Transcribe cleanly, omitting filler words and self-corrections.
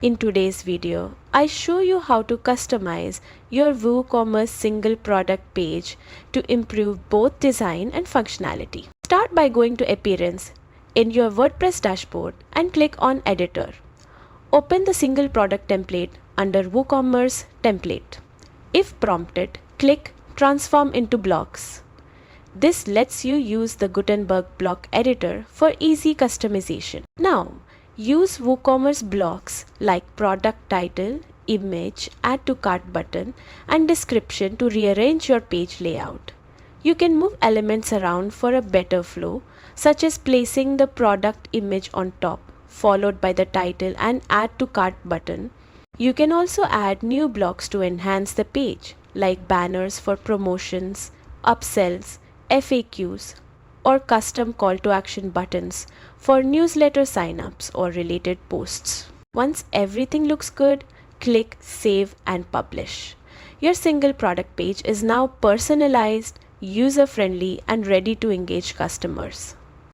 In today's video, I show you how to customize your WooCommerce single product page to improve both design and functionality. Start by going to Appearance in your WordPress dashboard and click on Editor. Open the single product template under WooCommerce template. If prompted, click Transform into Blocks. This lets you use the Gutenberg block editor for easy customization. Now, use WooCommerce blocks like product title, image, add to cart button, and description to rearrange your page layout. You can move elements around for a better flow, such as placing the product image on top, followed by the title and add to cart button. You can also add new blocks to enhance the page, like banners for promotions, upsells, FAQs, or custom call to action buttons for newsletter signups or related posts. Once everything looks good, click Save and Publish. Your single product page is now personalized, user-friendly, and ready to engage customers.